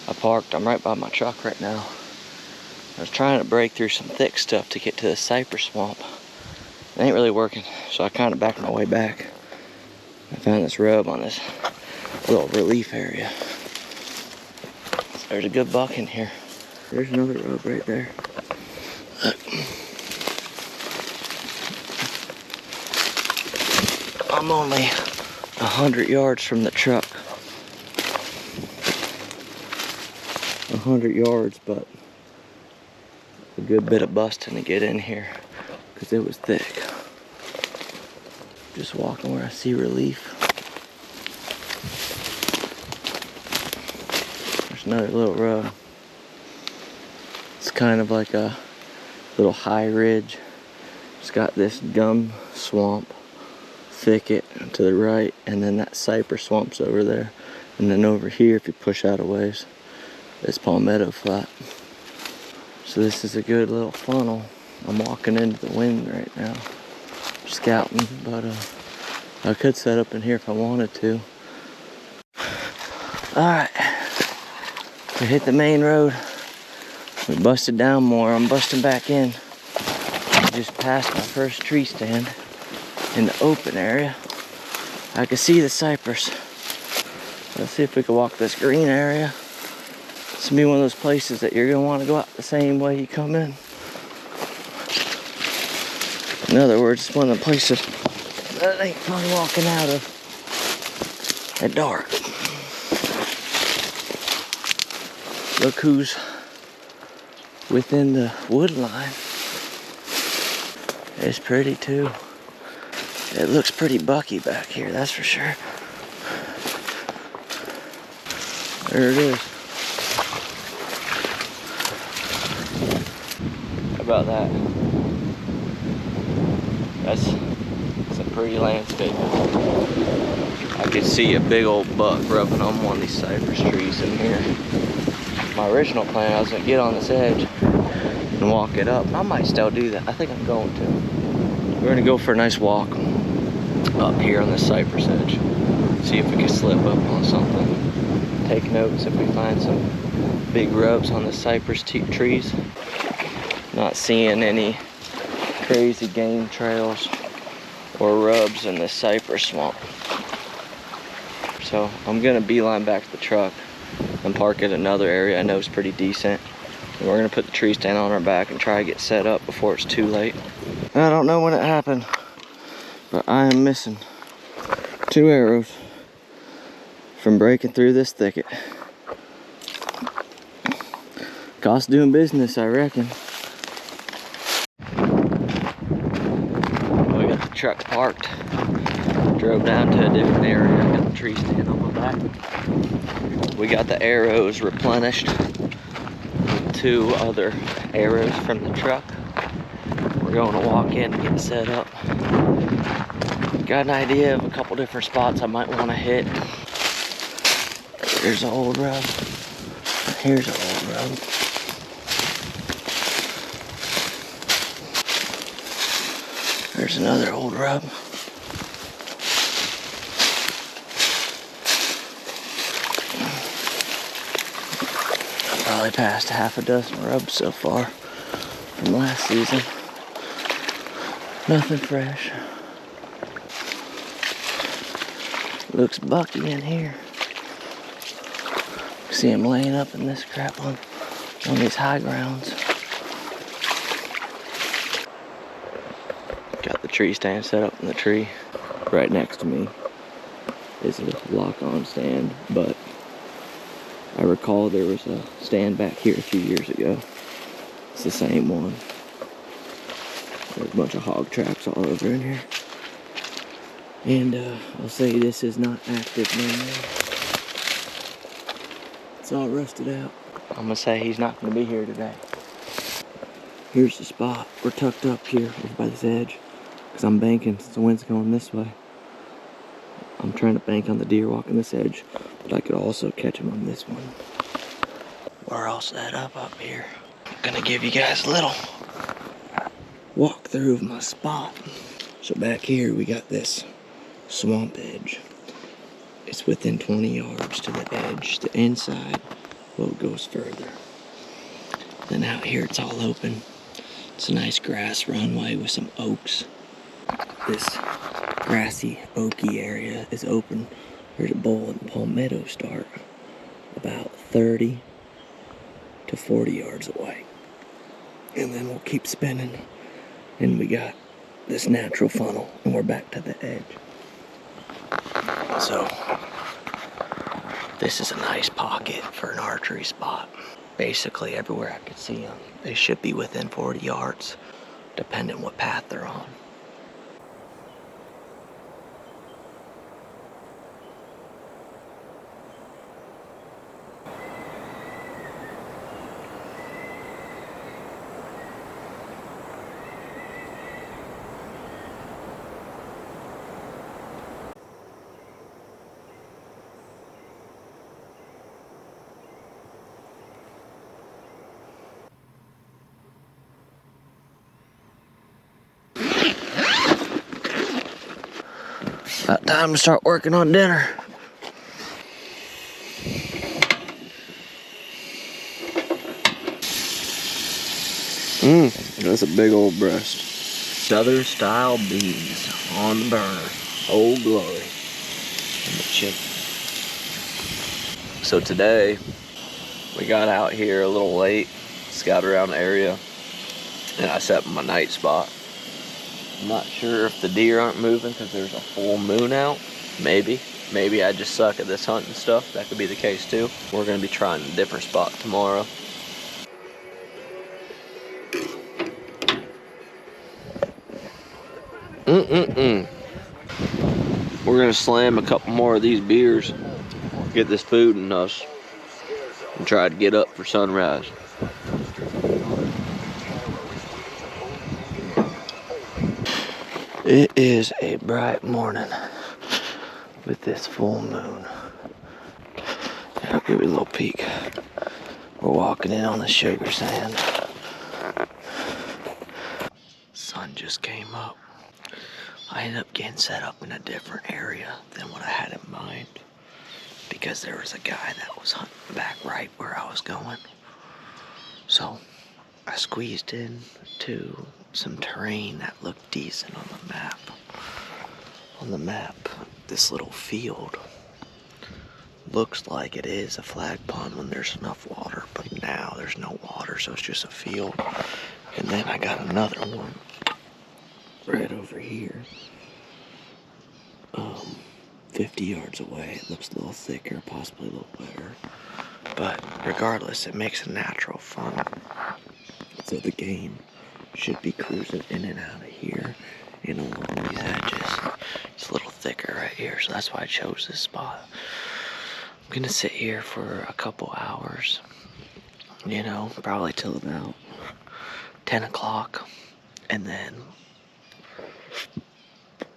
I'm right by my truck right now. I was trying to break through some thick stuff to get to the cypress swamp. It ain't really working, so I kind of backed my way back. I found this rub on this little relief area. There's a good buck in here. There's another rub right there. Look. I'm only 100 yards from the truck. 100 yards, but a good bit of busting to get in here because it was thick. Just walking where I see relief. There's another little rub. It's kind of like a little high ridge. It's got this gum swamp thicket to the right, and then that cypress swamp's over there. And then over here, if you push out a ways, it's palmetto flat. So this is a good little funnel. I'm walking into the wind right now, scouting, but I could set up in here if I wanted to. Alright, we hit the main road. We busted down more. I'm busting back in. I just passed my first tree stand in the open area. I can see the cypress. Let's see if we can walk this green area. It's gonna be one of those places that you're gonna want to go out the same way you come in. In other words, it's one of the places that ain't fun walking out of at dark. Look who's within the wood line. It's pretty too. It looks pretty bucky back here, that's for sure. There it is. How about that? That's some pretty landscape. I could see a big old buck rubbing on one of these cypress trees in here. My original plan, I was gonna get on this edge and walk it up. I might still do that. I think I'm going to. We're gonna go for a nice walk up here on this cypress edge. See if we can slip up on something. Take notes if we find some big rubs on the cypress trees. Not seeing any crazy game trails or rubs in this cypress swamp. So I'm gonna beeline back to the truck and park at another area I know is pretty decent. And we're gonna put the tree stand on our back and try to get set up before it's too late. I don't know when it happened, but I am missing 2 arrows from breaking through this thicket. Cost doing business, I reckon. We got the truck parked. Drove down to a different area. I got the tree stand on my back. We got the arrows replenished with 2 other arrows from the truck. We're going to walk in and get set up. Got an idea of a couple different spots I might want to hit. Here's an old rub. Here's an old rub. There's another old rub. I've probably passed half a dozen rubs so far from last season. Nothing fresh. Looks bucky in here. See him laying up in this crap on these high grounds. Got the tree stand set up in the tree. Right next to me is a lock-on stand, but I recall there was a stand back here a few years ago. It's the same one. There's a bunch of hog traps all over in here. And I'll say this is not active no more. It's all rusted out. I'm gonna say he's not gonna be here today. Here's the spot. We're tucked up here over by this edge because I'm banking since the wind's going this way. I'm trying to bank on the deer walking this edge, but I could also catch him on this one. We're all set up here. I'm gonna give you guys a little walk through of my spot. So back here we got this swamp edge. It's within 20 yards to the edge. The inside boat goes further. Then out here it's all open. It's a nice grass runway with some oaks. This grassy, oaky area is open. There's a bowl and palmetto start about 30 to 40 yards away. And then we'll keep spinning. And we got this natural funnel, and we're back to the edge. So, this is a nice pocket for an archery spot. Basically, everywhere I could see them, they should be within 40 yards, depending what path they're on. About time to start working on dinner. That's a big old breast. Southern style beans on the burner. Old Glory. And the chicken. So today, we got out here a little late, scout around the area, and I set my night spot. I'm not sure if the deer aren't moving because there's a full moon out. Maybe I just suck at this hunting stuff. That could be the case too. We're gonna be trying a different spot tomorrow. We're gonna slam a couple more of these beers, get this food in us, and try to get up for sunrise. It is a bright morning with this full moon. I'll give you a little peek. We're walking in on the sugar sand. Sun just came up. I ended up getting set up in a different area than what I had in mind because there was a guy that was hunting back right where I was going. So I squeezed in to some terrain that looked decent on the map. On the map, this little field looks like it is a flag pond when there's enough water, but now there's no water, so it's just a field. And then I got another one right over here, 50 yards away. It looks a little thicker, possibly a little better, but regardless, it makes a natural funnel. So the game should be cruising in and out of here and along these edges. It's a little thicker right here, so that's why I chose this spot. I'm gonna sit here for a couple hours, probably till about 10 o'clock, and then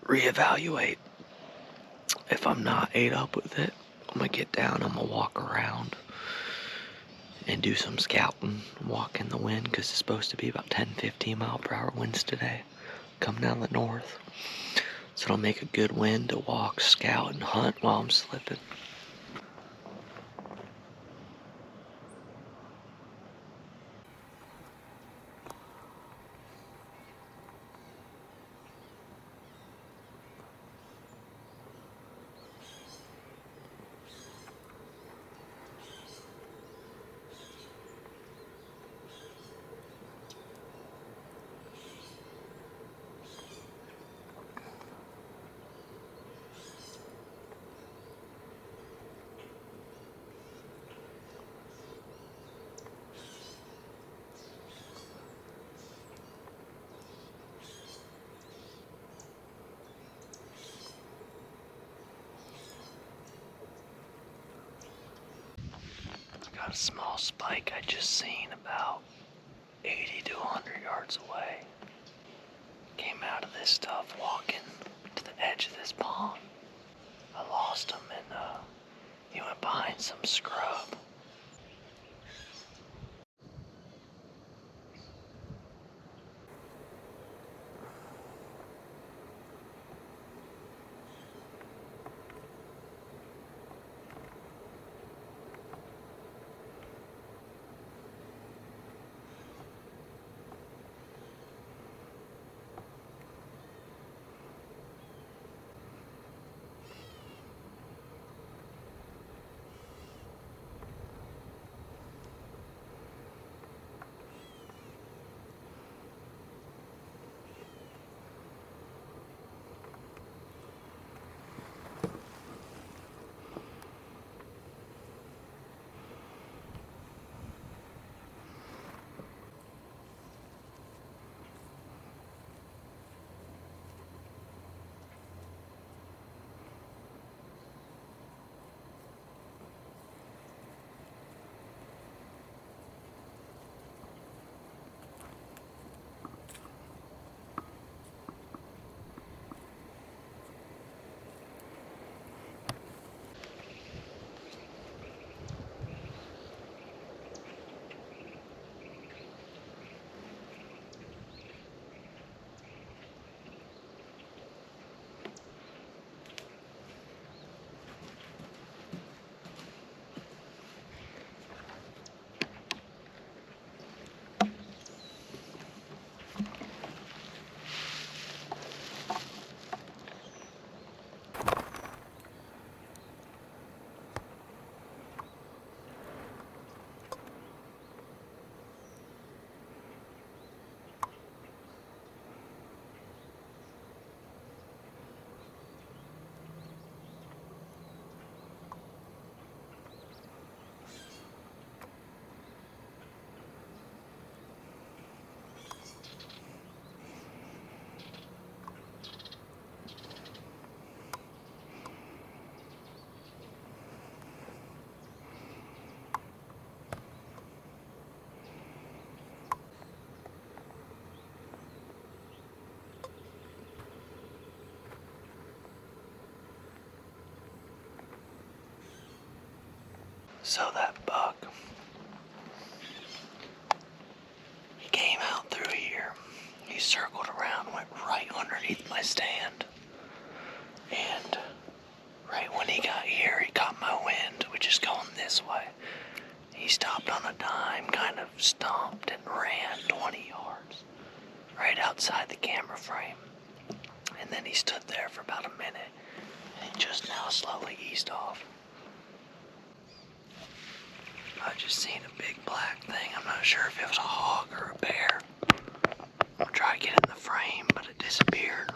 reevaluate. If I'm not ate up with it, I'm gonna get down, I'm gonna walk around and do some scouting, walk in the wind, because it's supposed to be about 10-15 mile per hour winds today, coming down the north. So it'll make a good wind to walk, scout, and hunt while I'm slipping. Got a small spike I just seen about 80 to 100 yards away. Came out of this stuff walking to the edge of this pond. I lost him and he went behind some scrub. So that buck, he came out through here. He circled around, went right underneath my stand. And right when he got here, he caught my wind, which is going this way. He stopped on a dime, kind of stomped and ran 20 yards, right outside the camera frame. And then he stood there for about a minute, and he just now slowly eased off. I just seen a big black thing. I'm not sure if it was a hog or a bear. I'll try to get it in the frame, but it disappeared.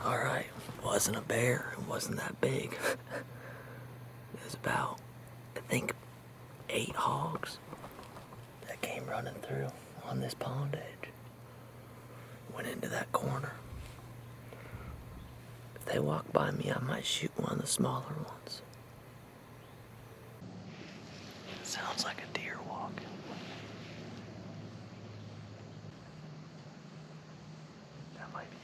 Alright, wasn't a bear, it wasn't that big. It was about, I think, 8 hogs that came running through on this pond edge. Went into that corner. If they walk by me, I might shoot one of the smaller ones. Sounds like a deer walking. That might be.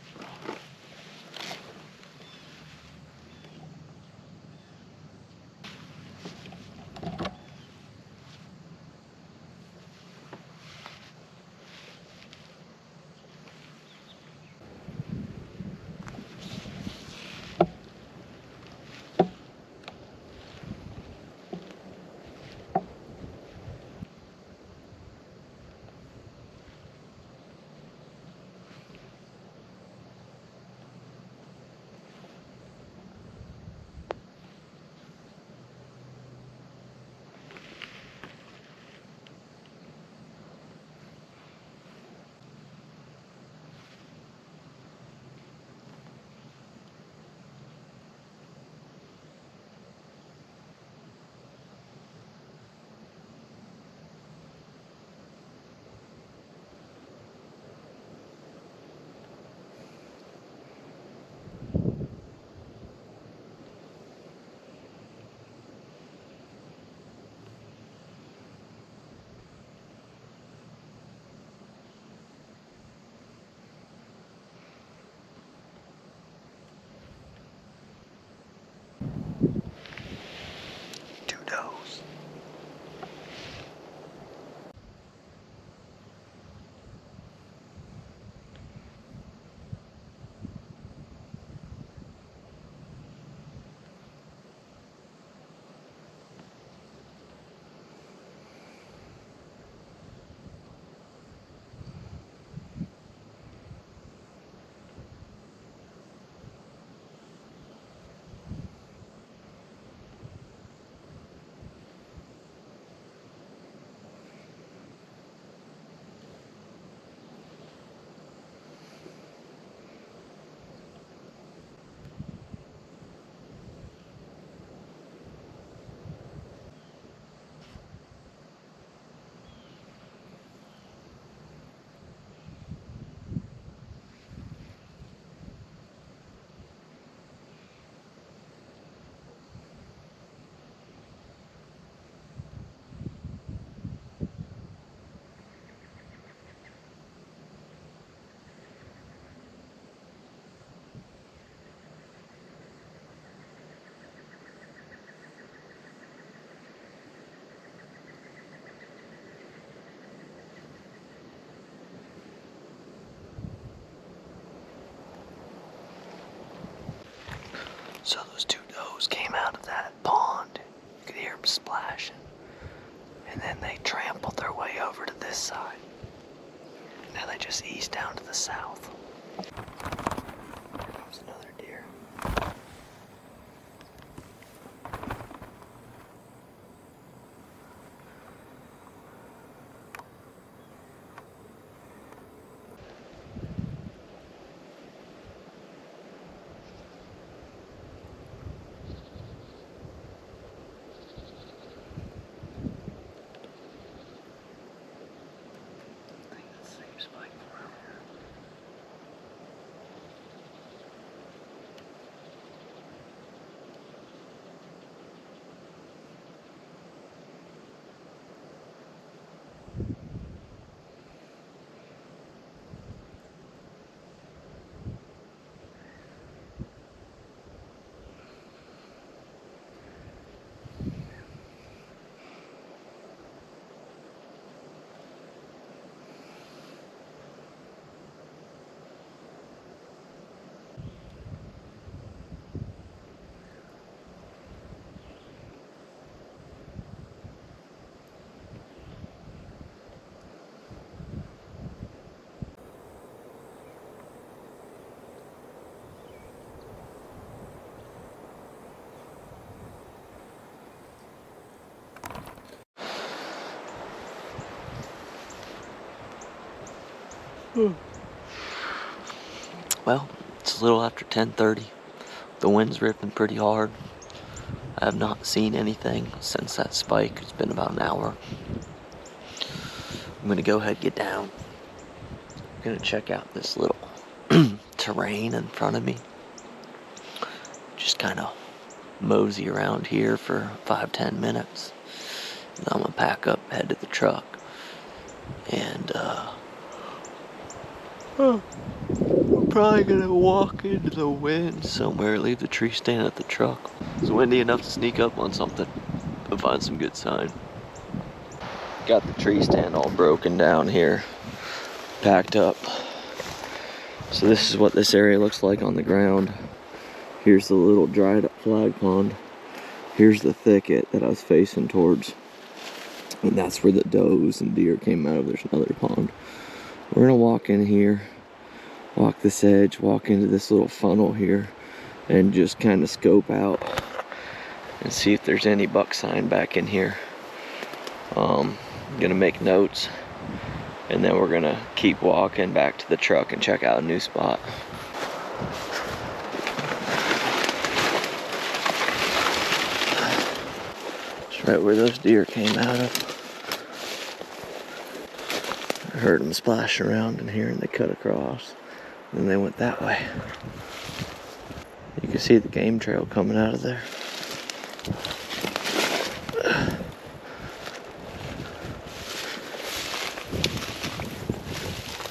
So those 2 does came out of that pond. You could hear them splashing. And then they trampled their way over to this side. Now they just eased down to the south. There comes another deer. Well, it's a little after 10:30. The wind's ripping pretty hard. I have not seen anything since that spike. It's been about an hour. I'm gonna go ahead and get down. I'm gonna check out this little terrain in front of me. Just kind of mosey around here for 5-10 minutes. And I'm gonna pack up, head to the truck, and we're probably gonna walk into the wind somewhere, leave the tree stand at the truck. It's windy enough to sneak up on something and find some good sign. Got the tree stand all broken down here, packed up. So this is what this area looks like on the ground. Here's the little dried up flag pond. Here's the thicket that I was facing towards. And that's where the does and deer came out of. There's another pond. We're gonna walk in here, walk this edge, walk into this little funnel here, and just kind of scope out and see if there's any buck sign back in here. I'm gonna make notes, and then we're gonna keep walking back to the truck and check out a new spot. It's right where those deer came out of. I heard them splash around in here and they cut across. And then they went that way. You can see the game trail coming out of there.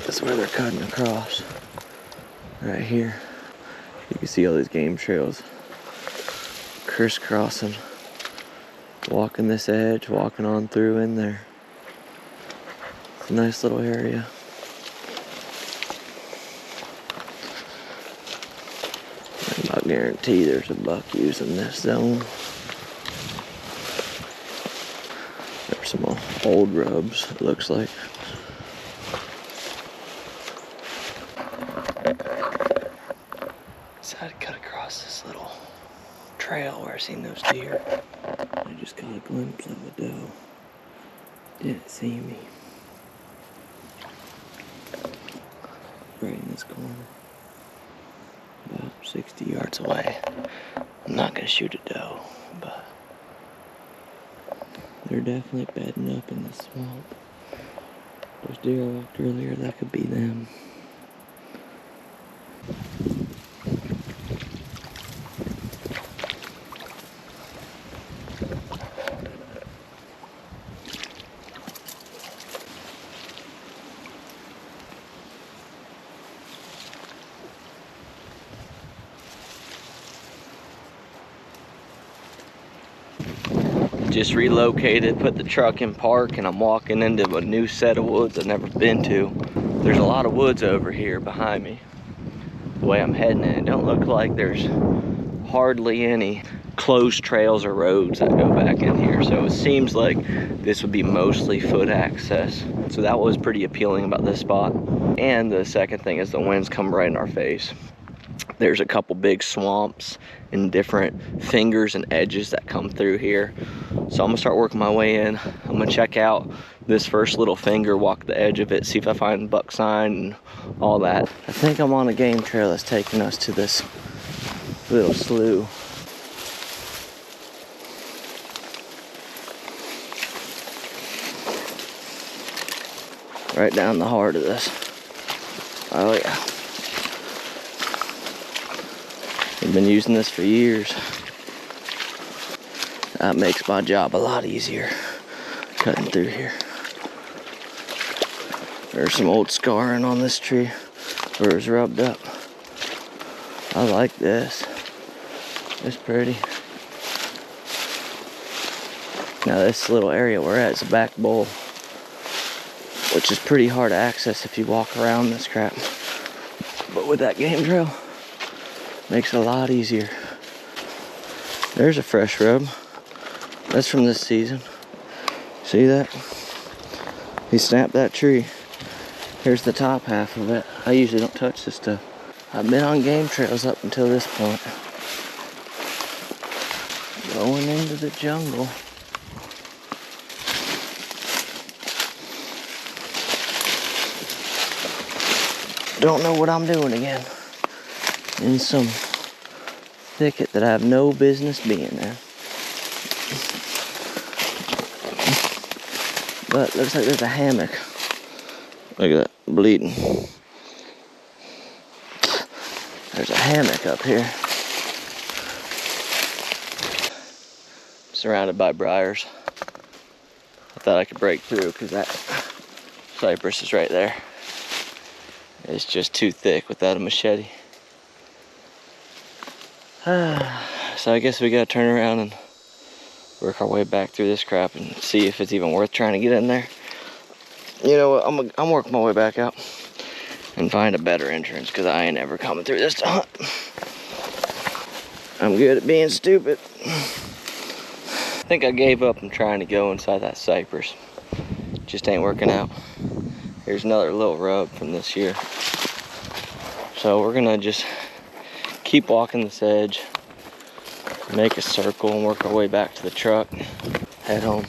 That's where they're cutting across. Right here. You can see all these game trails crisscrossing. Walking this edge, walking on through in there. It's a nice little area. I guarantee there's a buck using this zone. There's some old rubs, it looks like. Decided to cut across this little trail where I seen those deer. I just got a glimpse of a doe. Didn't see me. Right in this corner. About 60 yards away. I'm not gonna shoot a doe, but they're definitely bedding up in the swamp. Those deer I walked earlier, that could be them. Just relocated, put the truck in park, and I'm walking into a new set of woods I've never been to. There's a lot of woods over here behind me. The way I'm heading in, it don't look like there's hardly any closed trails or roads that go back in here. So it seems like this would be mostly foot access. So that was pretty appealing about this spot. And the second thing is the winds come right in our face. There's a couple big swamps and different fingers and edges that come through here. So I'm gonna start working my way in. I'm gonna check out this first little finger, walk the edge of it, see if I find buck sign and all that. I think I'm on a game trail that's taking us to this little slough. Right down the heart of this. Oh yeah. I've been using this for years. That makes my job a lot easier, cutting through here. There's some old scarring on this tree where it was rubbed up. I like this. It's pretty. Now this little area we're at is a back bowl, which is pretty hard to access if you walk around this crap. But with that game trail, makes it a lot easier. There's a fresh rub. That's from this season. See that? He snapped that tree. Here's the top half of it. I usually don't touch this stuff. I've been on game trails up until this point. Going into the jungle. don't know what I'm doing again. In some thicket that I have no business being there. But looks like there's a hammock. Look at that, bleeding. There's a hammock up here. Surrounded by briars. I thought I could break through because that cypress is right there. It's just too thick without a machete. So I guess we gotta turn around and work our way back through this crap and see if it's even worth trying to get in there. You know what, I'm working my way back out and find a better entrance because I ain't ever coming through this to hunt. I'm good at being stupid. I think I gave up on trying to go inside that cypress. Just ain't working out. Here's another little rub from this year. So we're gonna just keep walking this edge, make a circle and work our way back to the truck, head home.